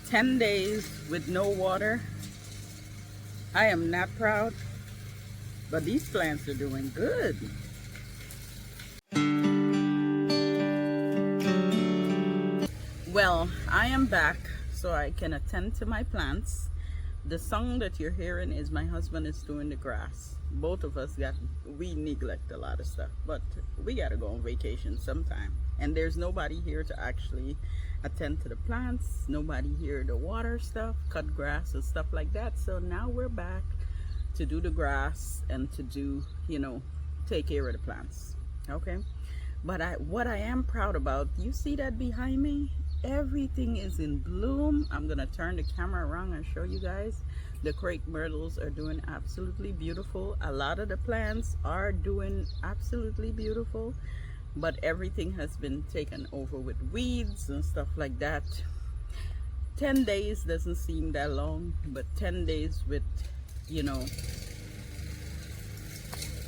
10 days with no water. I am not proud, but these plants are doing good. Well, I am back so I can attend to my plants. The song that you're hearing is my husband is doing the grass. Both of us we neglect a lot of stuff, but we gotta go on vacation sometime. And there's nobody here to actually attend to the plants, nobody here to water stuff, cut grass and stuff like that. So now we're back to do the grass and to do, take care of the plants. Okay. But what I am proud about, you see that behind me? Everything is in bloom. I'm gonna turn the camera around and show you guys. The crepe myrtles are doing absolutely beautiful. A lot of the plants are doing absolutely beautiful, but everything has been taken over with weeds and stuff like that. 10 days doesn't seem that long, but 10 days with,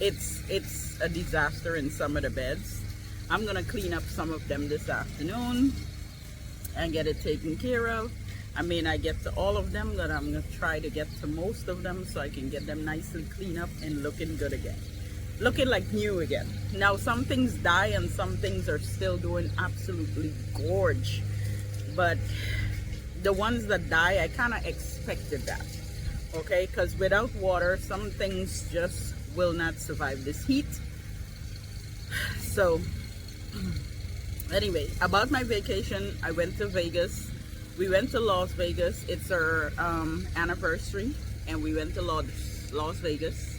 it's a disaster in some of the beds. I'm gonna clean up some of them this afternoon and get it taken care of. I may not get to all of them, but I'm gonna try to get to most of them so I can get them nicely cleaned up and looking good again, looking like new again. Now some things die and some things are still doing absolutely gorge, but the ones that die, I kind of expected that, okay? Because without water, some things just will not survive this heat. So anyway, about my vacation, I went to Vegas. We went to Las Vegas. It's our anniversary, and we went to Las Vegas.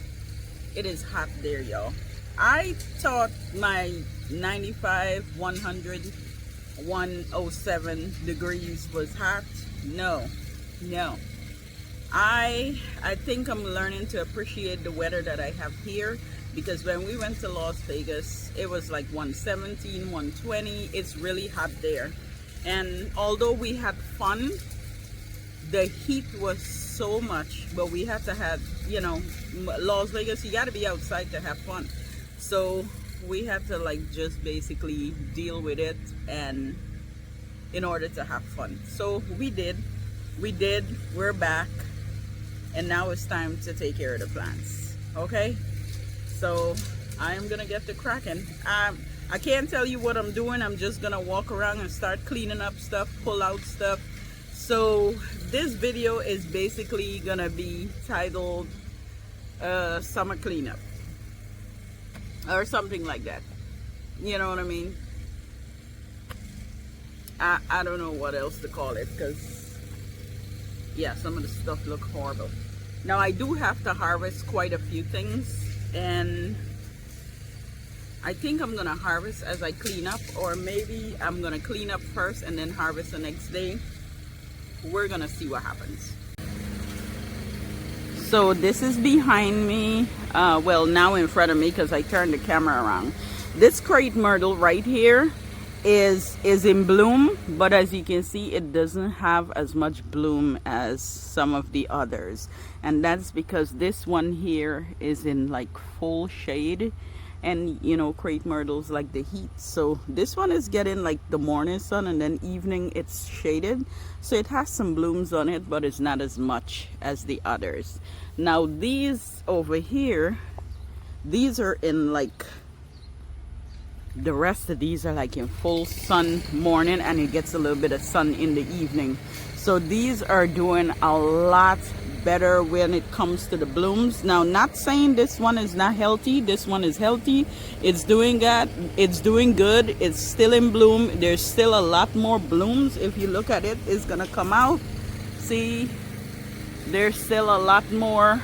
It is hot there, y'all. I thought my 95, 100, 107 degrees was hot. No. I think I'm learning to appreciate the weather that I have here, because when we went to Las Vegas, it was like 117, 120. It's really hot there. And although we had fun, the heat was so much, but we had to have, Las Vegas, you got to be outside to have fun. So we had to just basically deal with it and in order to have fun. So we did, we're back, and now it's time to take care of the plants. Okay, so I am gonna get to cracking. I can't tell you what I'm doing. I'm just gonna walk around and start cleaning up stuff, pull out stuff. So this video is basically gonna be titled summer cleanup or something like that, you know what I mean? I don't know what else to call it, because yeah, some of the stuff look horrible. Now I do have to harvest quite a few things, and I think I'm gonna harvest as I clean up, or maybe I'm gonna clean up first and then harvest the next day. We're gonna see what happens. So this is behind me, well, now in front of me because I turned the camera around. This crepe myrtle right here is in bloom, but as you can see, it doesn't have as much bloom as some of the others, and that's because this one here is in full shade. And crepe myrtles like the heat, so this one is getting the morning sun, and then evening it's shaded, so it has some blooms on it, but it's not as much as the others. Now these over here, these are in the rest of these are in full sun morning, and it gets a little bit of sun in the evening. So these are doing a lot better when it comes to the blooms. Now, not saying this one is not healthy. This one is healthy. It's doing that. It's doing good. It's still in bloom. There's still a lot more blooms. If you look at it, it's gonna come out. See, there's still a lot more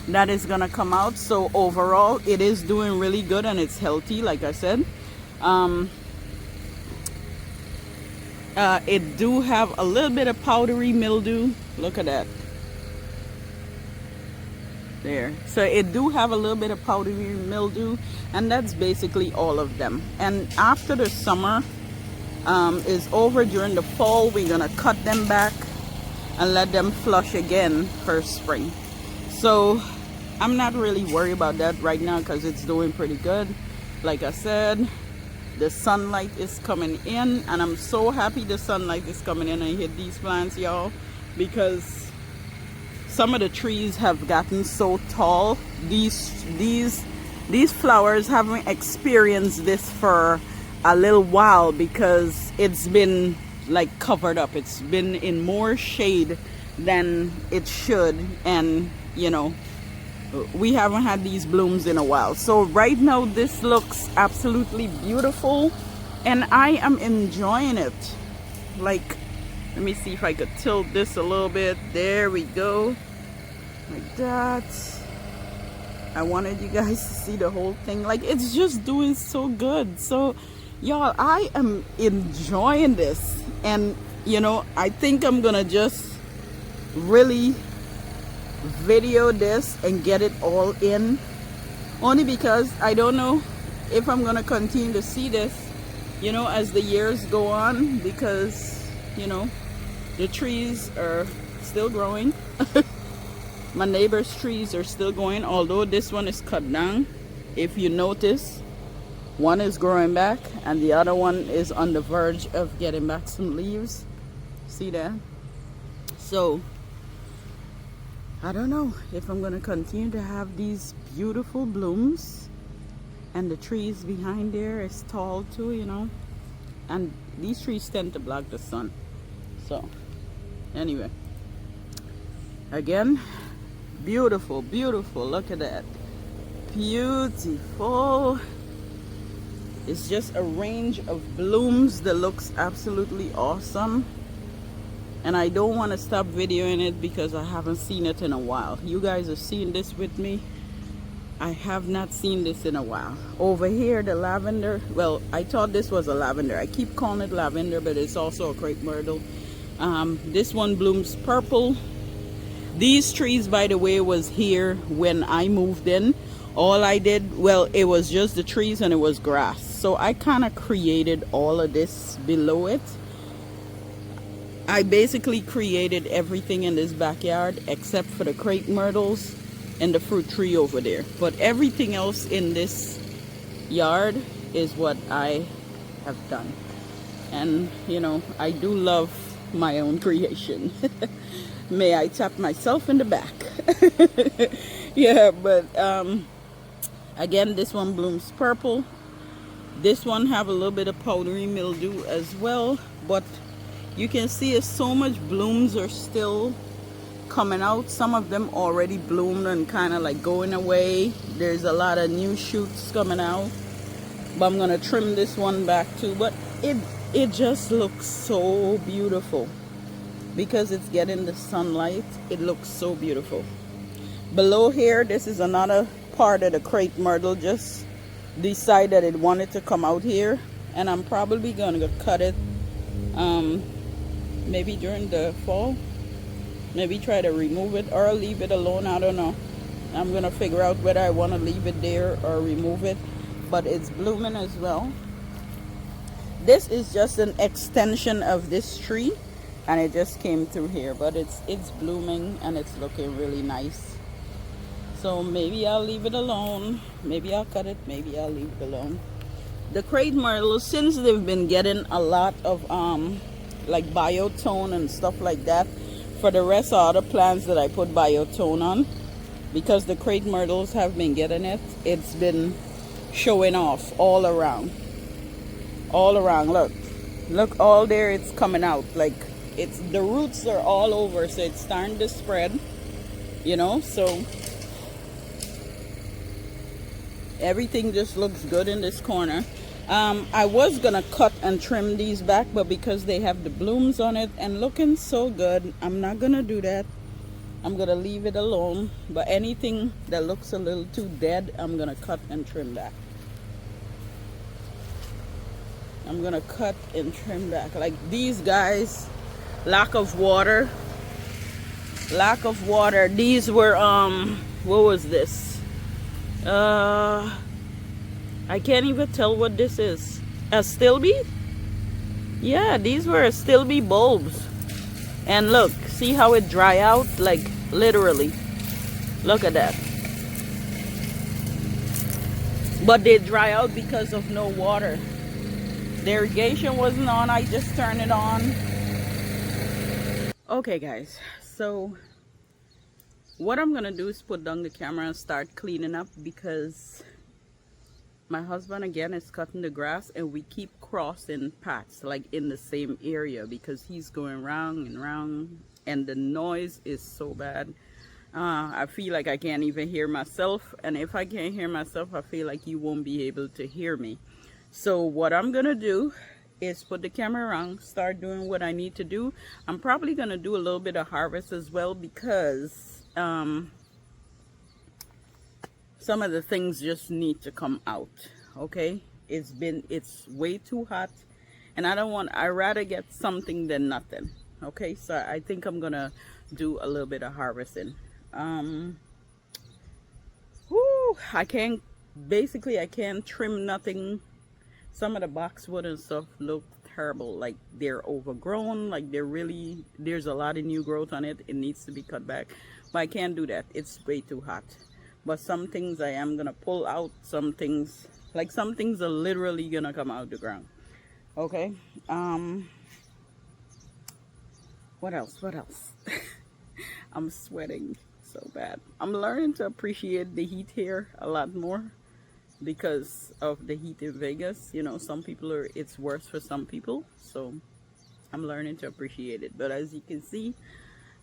that is gonna come out. So overall, it is doing really good, and it's healthy, like I said. It do have a little bit of powdery mildew. Look at that there. So it do have a little bit of powdery mildew, and that's basically all of them. And after the summer is over, during the fall, we're gonna cut them back and let them flush again for spring. So I'm not really worried about that right now because it's doing pretty good. Like I said, The sunlight is coming in, and I'm so happy the sunlight is coming in and hit these plants, y'all, because some of the trees have gotten so tall. These flowers haven't experienced this for a little while because it's been like covered up. It's been in more shade than it should, and you know, we haven't had these blooms in a while. So right now this looks absolutely beautiful, and I am enjoying it. Like, let me see if I could tilt this a little bit. There we go, like that. I wanted you guys to see the whole thing. Like, it's just doing so good. So y'all, I am enjoying this, and you know, I think I'm gonna just really video this and get it all in, only because I don't know if I'm gonna continue to see this, you know, as the years go on, because you know, the trees are still growing. My neighbor's trees are still going, although this one is cut down. If you notice, one is growing back and the other one is on the verge of getting back some leaves. See that? So I don't know if I'm going to continue to have these beautiful blooms, and the trees behind there is tall too, you know, and these trees tend to block the sun. So anyway, again, beautiful, beautiful. Look at that, beautiful. It's just a range of blooms that looks absolutely awesome. And I don't want to stop videoing it because I haven't seen it in a while. You guys have seen this with me. I have not seen this in a while. Over here, the lavender, well, I thought this was a lavender. I keep calling it lavender, but it's also a crepe myrtle. This one blooms purple. These trees, by the way, was here when I moved in. All I did, well, it was just the trees and it was grass. So I kind of created all of this below it. I basically created everything in this backyard except for the crepe myrtles and the fruit tree over there. But everything else in this yard is what I have done. And, you know, I do love my own creation. May I tap myself in the back. Yeah, but again, this one blooms purple. This one have a little bit of powdery mildew as well, but you can see so much blooms are still coming out. Some of them already bloomed and kind of like going away. There's a lot of new shoots coming out, but I'm gonna trim this one back too. But it just looks so beautiful because it's getting the sunlight. It looks so beautiful. Below here, this is another part of the crepe myrtle. Just decided it wanted to come out here, and I'm probably gonna cut it maybe during the fall. Maybe try to remove it or leave it alone. I don't know. I'm gonna figure out whether I want to leave it there or remove it. But it's blooming as well. This is just an extension of this tree, and it just came through here, but it's blooming and it's looking really nice. So maybe I'll leave it alone, maybe I'll cut it, maybe I'll leave it alone. The crepe myrtle, since they've been getting a lot of like biotone and stuff like that, for the rest of other plants that I put biotone on, because the crepe myrtles have been getting it, it's been showing off all around. Look all there, it's coming out. Like, it's, the roots are all over, so it's starting to spread, you know. So everything just looks good in this corner. I was gonna cut and trim these back, but because they have the blooms on it and looking so good, I'm not gonna do that. I'm gonna leave it alone. But anything that looks a little too dead, I'm gonna cut and trim back. I'm gonna cut and trim back. Like these guys, lack of water. These were what was this? I can't even tell what this is. A stilby? Yeah, these were stilby bulbs. And look, see how it dry out? Like literally. Look at that. But they dry out because of no water. The irrigation wasn't on, I just turned it on. Okay guys, so what I'm gonna do is put down the camera and start cleaning up, because my husband again is cutting the grass and we keep crossing paths like in the same area because he's going round and round and the noise is so bad. I feel like I can't even hear myself, and if I can't hear myself, I feel like you won't be able to hear me. So what I'm gonna do is put the camera on, start doing what I need to do. I'm probably gonna do a little bit of harvest as well, because some of the things just need to come out. Okay, it's way too hot, and I rather get something than nothing. Okay, so I think I'm gonna do a little bit of harvesting. I can't, basically I can't trim nothing. Some of the boxwood and stuff look terrible, like they're overgrown, like there's a lot of new growth on it. It needs to be cut back, but I can't do that, it's way too hot. But some things I am gonna pull out, some things are literally gonna come out the ground. Okay, what else? I'm sweating so bad. I'm learning to appreciate the heat here a lot more because of the heat in Vegas. You know, it's worse for some people, so I'm learning to appreciate it. But as you can see,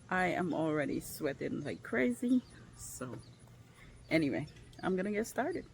I am already sweating like crazy. So anyway, I'm gonna get started.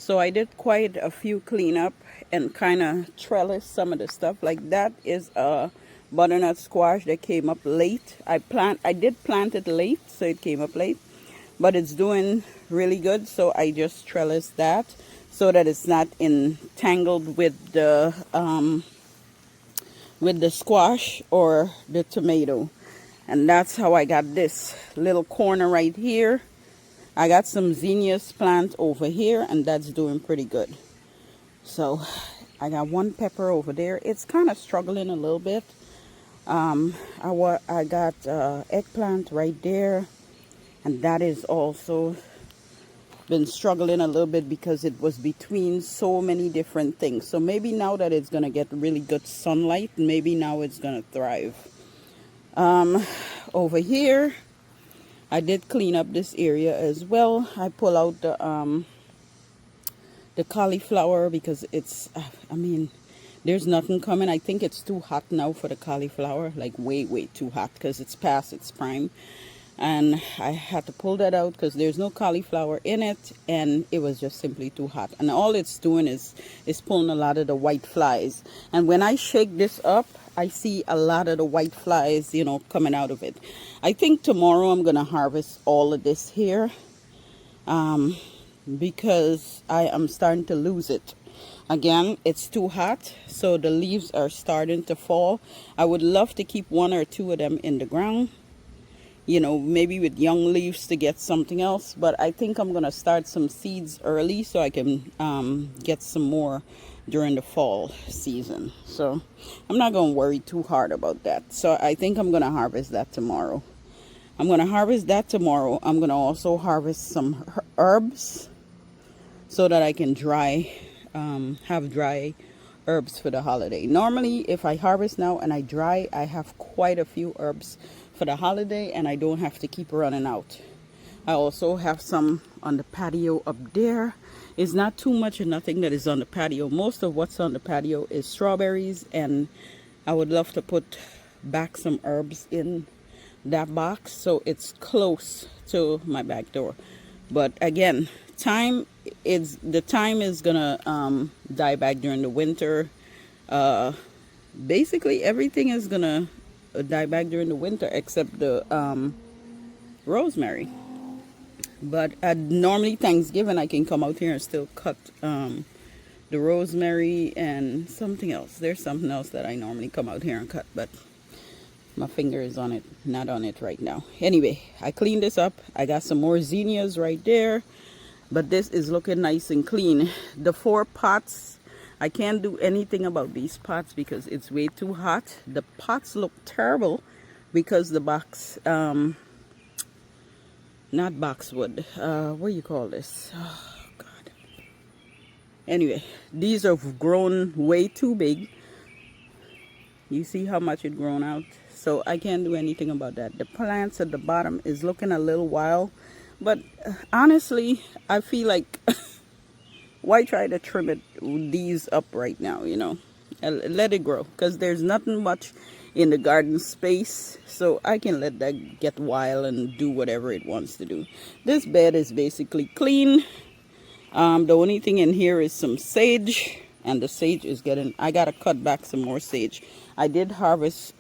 So I did quite a few cleanup and kind of trellis some of the stuff. Like that is a butternut squash that came up late. I did plant it late, so it came up late, but it's doing really good. So I just trellis that so that it's not entangled with the squash or the tomato. And that's how I got this little corner right here. I got some zinnias plant over here, and that's doing pretty good. So I got one pepper over there. It's kind of struggling a little bit. I got eggplant right there, and that is also been struggling a little bit because it was between so many different things. So maybe now that it's gonna get really good sunlight, maybe now it's gonna thrive. Over here I did clean up this area as well. I pull out the cauliflower because it's I mean, there's nothing coming. I think it's too hot now for the cauliflower, like way too hot because it's past its prime. And I had to pull that out because there's no cauliflower in it, and it was just simply too hot. And all it's doing is pulling a lot of the white flies. And when I shake this up, I see a lot of the white flies, you know, coming out of it. I think tomorrow I'm gonna harvest all of this here because I am starting to lose it. Again, it's too hot, so the leaves are starting to fall. I would love to keep one or two of them in the ground, you know, maybe with young leaves to get something else. But I think I'm gonna start some seeds early so I can get some more during the fall season. So I'm not gonna worry too hard about that. So I think I'm gonna harvest that tomorrow. I'm gonna harvest that tomorrow. I'm gonna also harvest some herbs so that I can have dry herbs for the holiday. Normally if I harvest now and I dry, I have quite a few herbs for the holiday and I don't have to keep running out. I also have some on the patio up there. It's not too much or nothing that is on the patio. Most of what's on the patio is strawberries, and I would love to put back some herbs in that box so it's close to my back door. But again, the time is gonna die back during the winter. Basically everything is gonna die back during the winter except the rosemary. But normally Thanksgiving I can come out here and still cut the rosemary and something else. There's something else that I normally come out here and cut, but my finger is on it, not on it right now. Anyway, I cleaned this up. I got some more zinnias right there, but this is looking nice and clean. The 4 pots, I can't do anything about these pots because it's way too hot. The pots look terrible because the box, not boxwood, what do you call this? Oh God. Anyway, these have grown way too big. You see how much it grown out? So I can't do anything about that. The plants at the bottom is looking a little wild, but honestly, I feel like why try to trim these up right now, you know? Let it grow, because there's nothing much in the garden space, so I can let that get wild and do whatever it wants to do. This bed is basically clean. The only thing in here is some sage, and the sage is getting, I gotta cut back some more sage. I did harvest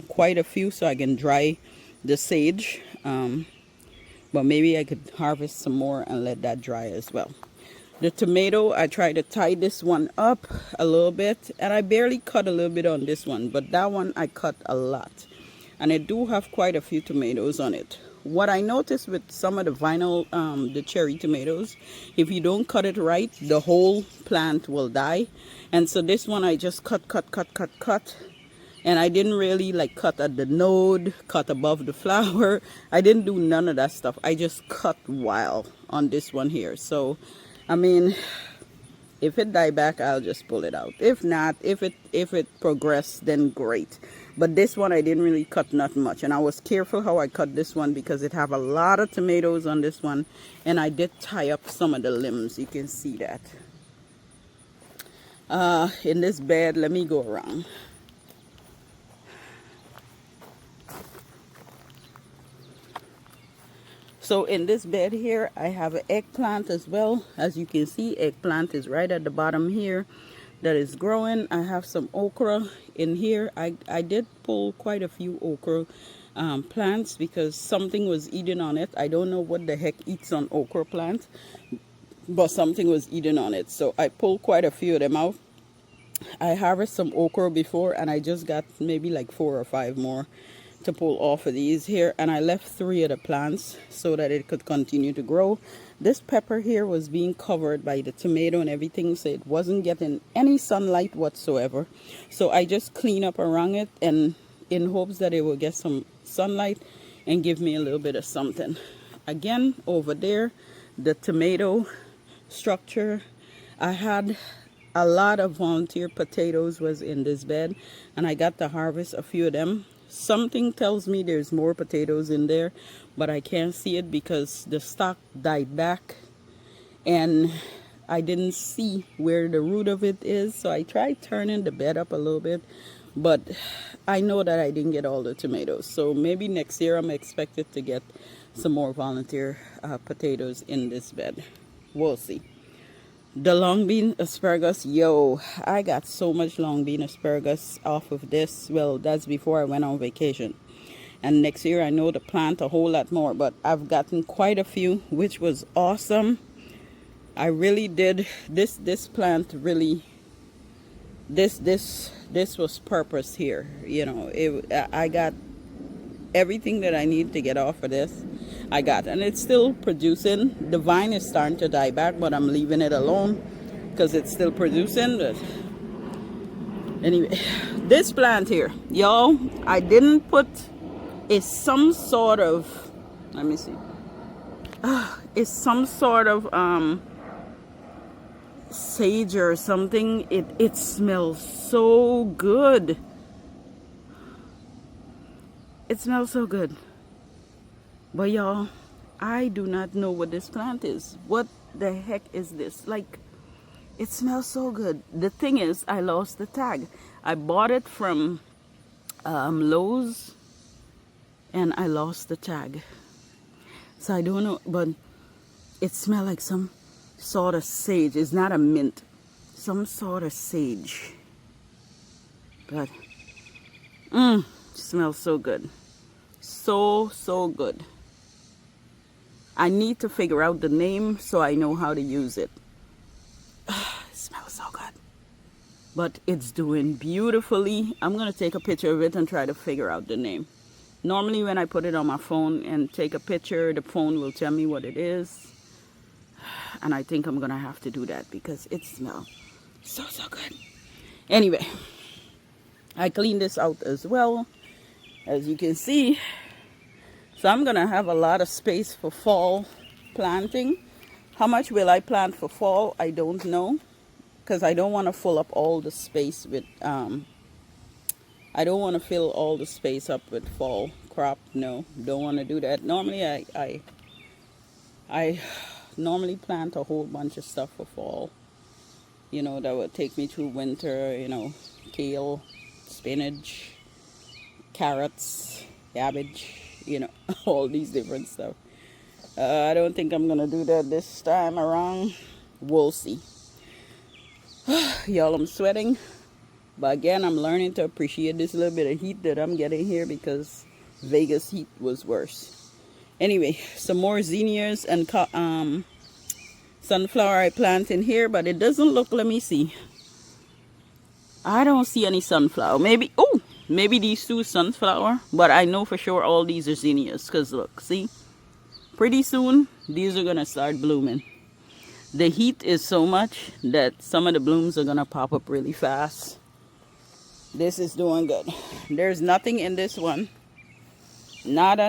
quite a few so I can dry the sage, but maybe I could harvest some more and let that dry as well. The tomato, I tried to tie this one up a little bit, and I barely cut a little bit on this one, but that one I cut a lot. And I do have quite a few tomatoes on it. What I noticed with some of the vinyl, the cherry tomatoes, if you don't cut it right, the whole plant will die. And so this one I just cut. And I didn't really like cut at the node, cut above the flower. I didn't do none of that stuff. I just cut wild on this one here. So I mean, if it die back, I'll just pull it out. If not, if it progress, then great. But this one I didn't really cut not much, and I was careful how I cut this one because it have a lot of tomatoes on this one, and I did tie up some of the limbs. You can see that. In this bed, let me go around. So in this bed here, I have an eggplant as well. As you can see, eggplant is right at the bottom here that is growing. I have some okra in here. I did pull quite a few okra plants because something was eating on it. I don't know what the heck eats on okra plant, but something was eating on it. So I pulled quite a few of them out. I harvested some okra before and I just got maybe like 4 or 5 more to pull off of these here, and I left 3 of the plants so that it could continue to grow. This pepper here was being covered by the tomato and everything, so it wasn't getting any sunlight whatsoever. So I just clean up around it and in hopes that it will get some sunlight and give me a little bit of something. Again, over there, the tomato structure, I had a lot of volunteer potatoes was in this bed, and I got to harvest a few of them. Something tells me there's more potatoes in there, but I can't see it because the stalk died back and I didn't see where the root of it is. So I tried turning the bed up a little bit, but I know that I didn't get all the tomatoes. So maybe next year I'm expected to get some more volunteer potatoes in this bed. We'll see. The long bean asparagus, yo, I got so much long bean asparagus off of this. Well, that's before I went on vacation. And next year I know to plant a whole lot more, but I've gotten quite a few, which was awesome. I really did. This plant really, this was purpose here. You know, I got everything that I need to get off of this. I got, and it's still producing. The vine is starting to die back, but I'm leaving it alone because it's still producing. But anyway, this plant here, y'all, I didn't put, it's some sort of, let me see, it's some sort of sage or something. It smells so good. It smells so good. But y'all, I do not know what this plant is. What the heck is this? Like, it smells so good. The thing is, I lost the tag. I bought it from Lowe's and I lost the tag. So I don't know, but it smells like some sort of sage. It's not a mint. Some sort of sage. But, smells so good. So good. I need to figure out the name so I know how to use it. It smells so good. But it's doing beautifully. I'm going to take a picture of it and try to figure out the name. Normally when I put it on my phone and take a picture, the phone will tell me what it is. And I think I'm going to have to do that because it smells so good. Anyway, I cleaned this out as well, as you can see. So I'm going to have a lot of space for fall planting. How much will I plant for fall? I don't know. Because I don't want to fill up all the space with, I don't want to fill all the space up with fall crop. No, don't want to do that. Normally I normally plant a whole bunch of stuff for fall. You know, that would take me through winter, you know, kale, spinach, carrots, cabbage. You know, all these different stuff. I don't think I'm gonna do that this time around. We'll see. Y'all, I'm sweating, but again, I'm learning to appreciate this little bit of heat that I'm getting here because Vegas heat was worse. Anyway, some more zinnias and sunflower I plant in here, but it doesn't look, let me see. I don't see any sunflower. Maybe, oh, maybe these two sunflower, but I know for sure all these are zinnias because look, see, pretty soon these are gonna start blooming. The heat is so much that some of the blooms are gonna pop up really fast. This is doing good. There's nothing in this one. Nada.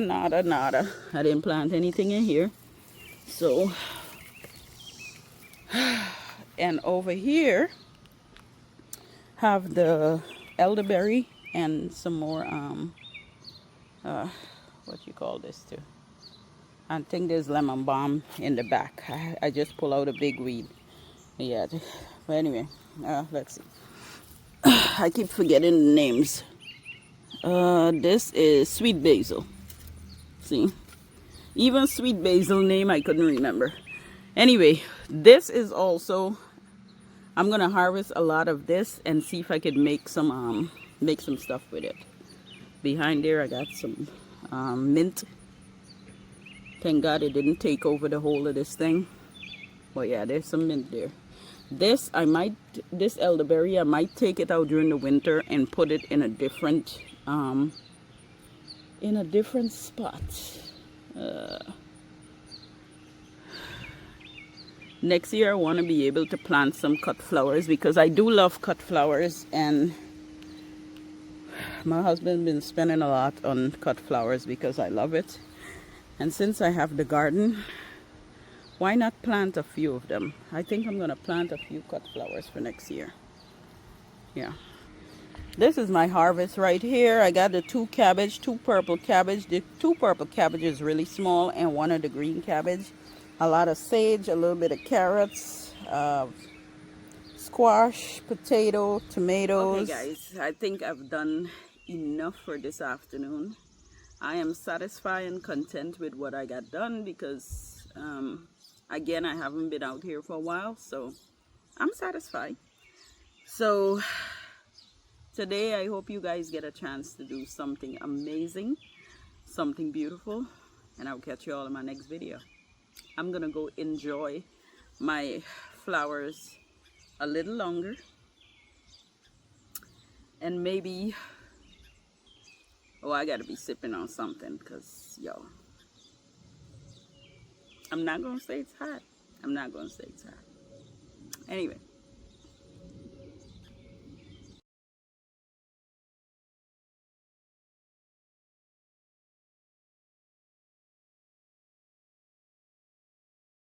I didn't plant anything in here. So, and over here have the elderberry and some more what you call this too, I think there's lemon balm in the back. I just pull out a big weed. Yeah, but anyway, let's see. I keep forgetting the names. This is sweet basil. See, Even sweet basil name I couldn't remember. Anyway, this is also, I'm gonna harvest a lot of this and see if I could make some stuff with it. Behind there I got some mint. Thank God it didn't take over the whole of this thing. But yeah, there's some mint there. This elderberry, I might take it out during the winter and put it in a different spot. Next year I want to be able to plant some cut flowers because I do love cut flowers, and my husband been spending a lot on cut flowers because I love it. And since I have the garden, why not plant a few of them? I think I'm gonna plant a few cut flowers for next year. Yeah. This is my harvest right here. I got the two purple cabbage. The two purple cabbage is really small, and one of the green cabbage. A lot of sage, a little bit of carrots, squash, potato, tomatoes. Okay guys, I think I've done enough for this afternoon. I am satisfied and content with what I got done because again, I haven't been out here for a while, so I'm satisfied. So today I hope you guys get a chance to do something amazing, something beautiful, and I'll catch you all in my next video. I'm gonna go enjoy my flowers a little longer, and maybe, oh, I gotta be sipping on something because yo, I'm not gonna say it's hot. I'm not gonna say it's hot. Anyway,